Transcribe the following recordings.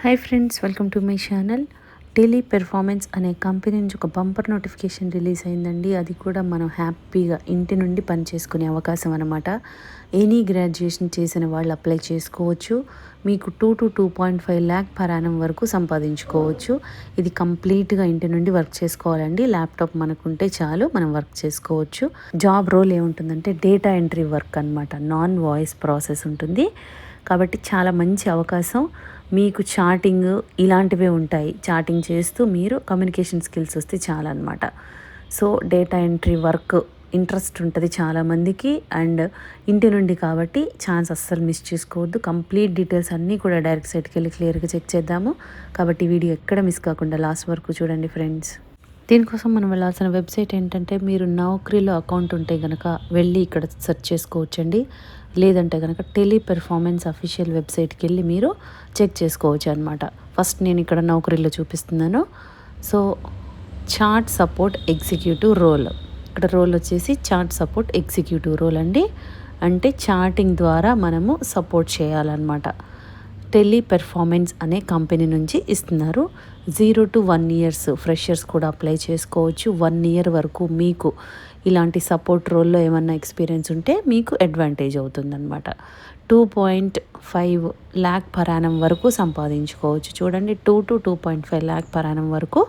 Hi friends, welcome to my channel. Tele performance అనే company నుంచి ఒక బంపర్ నోటిఫికేషన్ రిలీజ్ అయిందండి. అది కూడా మనం హ్యాపీగా ఇంటి నుండి పని చేసుకునే అవకాశం అనమాట. ఎనీ గ్రాడ్యుయేషన్ చేసిన వాళ్ళు అప్లై చేసుకోవచ్చు. మీకు 2 to 2.5 lakh per annum వరకు సంపాదించుకోవచ్చు. ఇది కంప్లీట్గా ఇంటి నుండి వర్క్ చేసుకోవాలండి. ల్యాప్టాప్ మనకుంటే చాలు, మనం వర్క్ చేసుకోవచ్చు. జాబ్ రోల్ ఏముంటుందంటే డేటా ఎంట్రీ వర్క్ అనమాట. నాన్ వాయిస్ ప్రాసెస్ ఉంటుంది కాబట్టి చాలా మంచి అవకాశం. మీకు చాటింగ్ ఇలాంటివే ఉంటాయి. చాటింగ్ చేస్తూ మీరు కమ్యూనికేషన్ స్కిల్స్ వస్తే చాలా అనమాట. So data entry work interest ఉంటుంది చాలామందికి, అండ్ ఇంటి నుండి కాబట్టి ఛాన్స్ అస్సలు మిస్ చేసుకోవద్దు. కంప్లీట్ డీటెయిల్స్ అన్నీ కూడా డైరెక్ట్ సైట్కి వెళ్ళి క్లియర్గా చెక్ చేద్దాము. కాబట్టి వీడియో ఎక్కడ మిస్ కాకుండా లాస్ట్ వరకు చూడండి ఫ్రెండ్స్. దీనికోసం మనం వెళ్ళాల్సిన వెబ్సైట్ ఏంటంటే, మీరు నౌకరీలో అకౌంట్ ఉంటే కనుక వెళ్ళి ఇక్కడ సెర్చ్ చేసుకోవచ్చండి. లేదంటే కనుక టెలీ పెర్ఫార్మెన్స్ అఫీషియల్ వెబ్సైట్కి వెళ్ళి మీరు చెక్ చేసుకోవచ్చు అనమాట. ఫస్ట్ నేను ఇక్కడ నౌకరీలో చూపిస్తున్నాను. So chat support executive role, ఇక్కడ రోల్ వచ్చేసి చాట్ సపోర్ట్ ఎగ్జిక్యూటివ్ రోల్ అండి. అంటే చాటింగ్ ద్వారా మనము సపోర్ట్ చేయాలన్నమాట. టెలీ పెర్ఫార్మెన్స్ అనే కంపెనీ నుంచి ఇస్తున్నారు. 0 to 1 years ఫ్రెషర్స్ కూడా అప్లై చేసుకోవచ్చు. 1 year వరకు మీకు ఇలాంటి సపోర్ట్ రోల్లో ఏమన్నా ఎక్స్పీరియన్స్ ఉంటే మీకు అడ్వాంటేజ్ అవుతుందన్నమాట. 2.5 lakh per annum వరకు సంపాదించుకోవచ్చు. చూడండి, 2 to 2.5 lakh per annum వరకు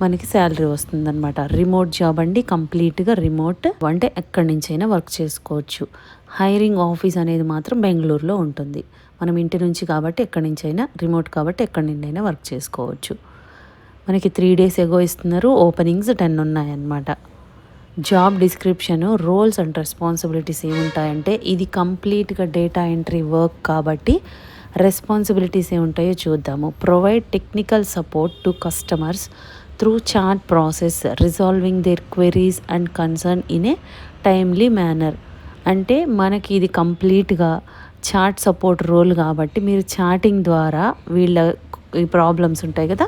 మనకి శాలరీ వస్తుందన్నమాట. రిమోట్ జాబ్ అండి, కంప్లీట్గా రిమోట్, అంటే ఎక్కడి నుంచైనా వర్క్ చేసుకోవచ్చు. హైరింగ్ ఆఫీస్ అనేది మాత్రం బెంగళూరులో ఉంటుంది. మనం ఇంటి నుంచి కాబట్టి ఎక్కడి నుంచైనా, రిమోట్ కాబట్టి ఎక్కడి నుండైనా వర్క్ చేసుకోవచ్చు. మనకి 3 days ఎగో ఇస్తున్నారు. ఓపెనింగ్స్ 10 ఉన్నాయన్నమాట. Job description, roles and responsibilities ఏముంటాయంటే, ఇది కంప్లీట్గా డేటా ఎంట్రీ వర్క్ కాబట్టి రెస్పాన్సిబిలిటీస్ ఏముంటాయో చూద్దాము. Provide technical support to customers through chat process, resolving their queries and concern in a timely manner. అంటే మనకి ఇది కంప్లీట్గా చాట్ సపోర్ట్ రోల్ కాబట్టి మీరు చాటింగ్ ద్వారా వీళ్ళ ఈ ప్రాబ్లమ్స్ ఉంటాయి కదా,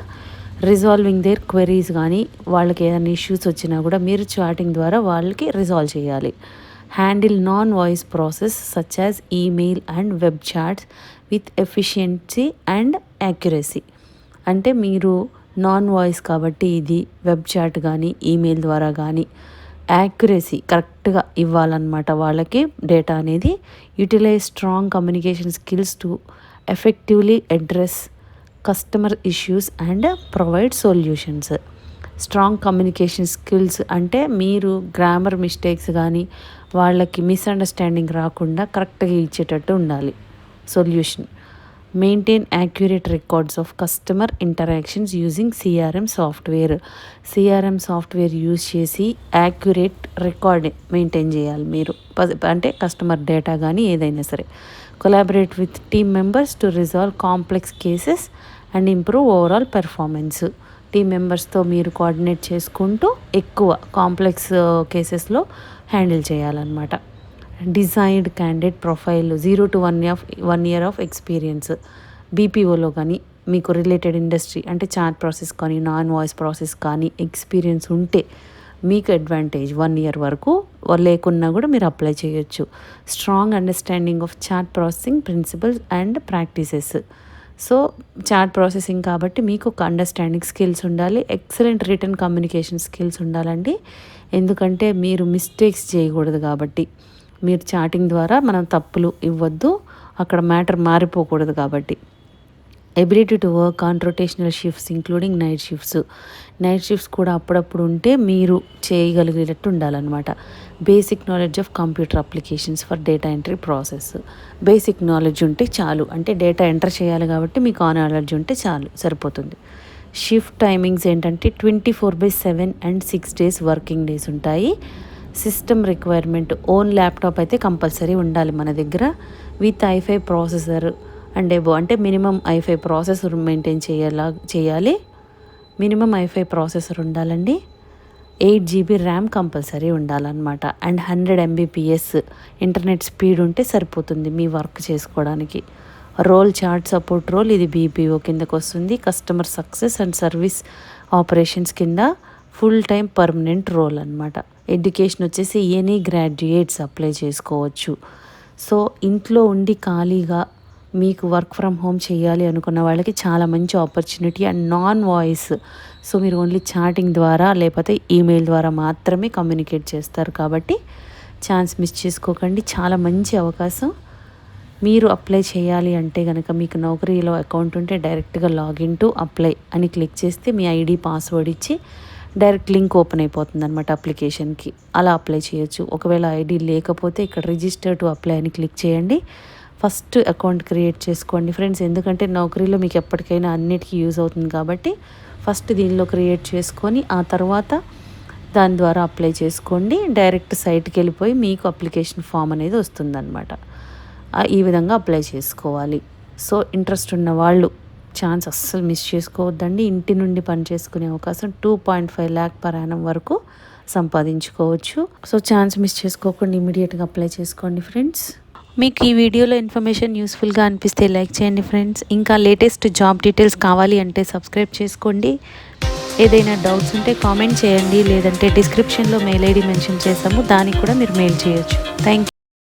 రిజాల్వింగ్ దేర్ క్వెరీస్ కానీ వాళ్ళకి ఏదైనా ఇష్యూస్ వచ్చినా కూడా మీరు చాటింగ్ ద్వారా వాళ్ళకి రిజాల్వ్ చేయాలి. Handle non voice process such as email and web chats with efficiency and accuracy. అంటే మీరు నాన్ వాయిస్ కాబట్టి ఇది వెబ్ చాట్ కానీ ఈమెయిల్ ద్వారా కానీ యాక్యురసీ కరెక్ట్గా ఇవ్వాలన్నమాట వాళ్ళకి డేటా అనేది. Utilize strong communication skills to effectively address customer issues and provide solutions. Strong communication skills అంటే మీరు గ్రామర్ మిస్టేక్స్ కానీ వాళ్ళకి మిస్అండర్స్టాండింగ్ రాకుండా కరెక్ట్గా ఇచ్చేటట్టు ఉండాలి solution. Maintain accurate records of customer interactions using CRM software. CRM software use చేసి accurate record maintain చేయాలి మీరు, అంటే కస్టమర్ డేటా కానీ ఏదైనా సరే. Collaborate with team members to resolve complex cases and improve overall performance. Team మెంబర్స్తో మీరు coordinate చేసుకుంటూ ఎక్కువ కాంప్లెక్స్ కేసెస్లో హ్యాండిల్ చేయాలన్నమాట. Designed candidate profile 0 to 1 year of experience. బీపీఓలో కానీ మీకు రిలేటెడ్ ఇండస్ట్రీ అంటే చాట్ ప్రాసెస్ కానీ నాన్ వాయిస్ ప్రాసెస్ కానీ ఎక్స్పీరియన్స్ ఉంటే మీకు అడ్వాంటేజ్. 1 year వరకు లేకున్నా కూడా మీరు అప్లై చేయొచ్చు. Strong understanding of chat processing principles and practices. So chat processing కాబట్టి మీకు ఒక అండర్స్టాండింగ్ స్కిల్స్ ఉండాలి. ఎక్సలెంట్ రిటర్న్ కమ్యూనికేషన్ స్కిల్స్ ఉండాలండి. ఎందుకంటే మీరు మిస్టేక్స్ చేయకూడదు కాబట్టి, మీరు చాటింగ్ ద్వారా మనం తప్పులు ఇవ్వద్దు, అక్కడ మ్యాటర్ మారిపోకూడదు కాబట్టి. Ability to work on rotational shifts including night shifts. Night shifts కూడా అప్పుడప్పుడు ఉంటే మీరు చేయగలిగేటట్టు ఉండాలన్నమాట. Basic knowledge of computer applications for data entry process. Basic knowledge ఉంటే చాలు, అంటే డేటా ఎంటర్ చేయాలి కాబట్టి మీకు ఆ నాలెడ్జ్ ఉంటే చాలు, సరిపోతుంది. షిఫ్ట్ టైమింగ్స్ ఏంటంటే 24/7 అండ్ 6 days వర్కింగ్ డేస్ ఉంటాయి. సిస్టమ్ రిక్వైర్మెంట్, ఓన్ ల్యాప్టాప్ అయితే కంపల్సరీ ఉండాలి మన దగ్గర, with i5 processor and above, అంటే మినిమం i5 ప్రాసెసర్ మెయింటైన్ చేయాలి. మినిమం i5 ప్రాసెసర్ ఉండాలండి. 8 GB ర్యామ్ కంపల్సరీ ఉండాలన్నమాట. అండ్ 100 Mbps ఇంటర్నెట్ స్పీడ్ ఉంటే సరిపోతుంది మీ వర్క్ చేసుకోవడానికి. రోల్ చాట్ సపోర్ట్ రోల్, ఇది బీపీఓ కిందకు వస్తుంది. Customer success and service operations కింద ఫుల్ టైం పర్మనెంట్ రోల్ అనమాట. ఎడ్యుకేషన్ వచ్చేసి ఎనీ గ్రాడ్యుయేట్స్ అప్లై చేసుకోవచ్చు. సో ఇంట్లో ఉండి ఖాళీగా మీకు వర్క్ ఫ్రమ్ హోమ్ చేయాలి అనుకున్న వాళ్ళకి చాలా మంచి opportunity and non voice. So మీరు ఓన్లీ చాటింగ్ ద్వారా లేకపోతే ఈమెయిల్ ద్వారా మాత్రమే కమ్యూనికేట్ చేస్తారు కాబట్టి ఛాన్స్ మిస్ చేసుకోకండి. చాలా మంచి అవకాశం. మీరు అప్లై చేయాలి అంటే కనుక మీకు నౌకరీలో అకౌంట్ ఉంటే డైరెక్ట్గా లాగిన్ టు అప్లై అని క్లిక్ చేస్తే మీ ఐడి పాస్వర్డ్ ఇచ్చి డైరెక్ట్ లింక్ ఓపెన్ అయిపోతుంది అనమాట అప్లికేషన్కి. అలా అప్లై చేయొచ్చు. ఒకవేళ ఐడి లేకపోతే ఇక్కడ రిజిస్టర్ టు అప్లై అని క్లిక్ చేయండి. ఫస్ట్ అకౌంట్ క్రియేట్ చేసుకోండి ఫ్రెండ్స్, ఎందుకంటే నౌకరీలో మీకు ఎప్పటికైనా అన్నిటికీ యూజ్ అవుతుంది కాబట్టి ఫస్ట్ దీనిలో క్రియేట్ చేసుకొని ఆ తర్వాత దాని ద్వారా అప్లై చేసుకోండి. డైరెక్ట్ సైట్కి వెళ్ళిపోయి మీకు అప్లికేషన్ ఫామ్ అనేది వస్తుందన్నమాట. ఈ విధంగా అప్లై చేసుకోవాలి. సో ఇంట్రెస్ట్ ఉన్న వాళ్ళు ఛాన్స్ అస్సలు మిస్ చేసుకోవద్దండి. ఇంటి నుండి పని చేసుకునే అవకాశం 2.5 lakh per annum వరకు సంపాదించుకోవచ్చు. సో ఛాన్స్ మిస్ చేసుకోకుండా ఇమీడియట్గా అప్లై చేసుకోండి ఫ్రెండ్స్. మీకు ఈ వీడియోలో ఇన్ఫర్మేషన్ యూస్ఫుల్గా అనిపిస్తే లైక్ చేయండి ఫ్రెండ్స్. ఇంకా లేటెస్ట్ జాబ్ డీటెయిల్స్ కావాలి అంటే సబ్స్క్రైబ్ చేసుకోండి. ఏదైనా డౌట్స్ ఉంటే కామెంట్ చేయండి, లేదంటే డిస్క్రిప్షన్లో మెయిల్ ఐడి మెన్షన్ చేసాము, దానికి కూడా మీరు మెయిల్ చేయొచ్చు. Thank you.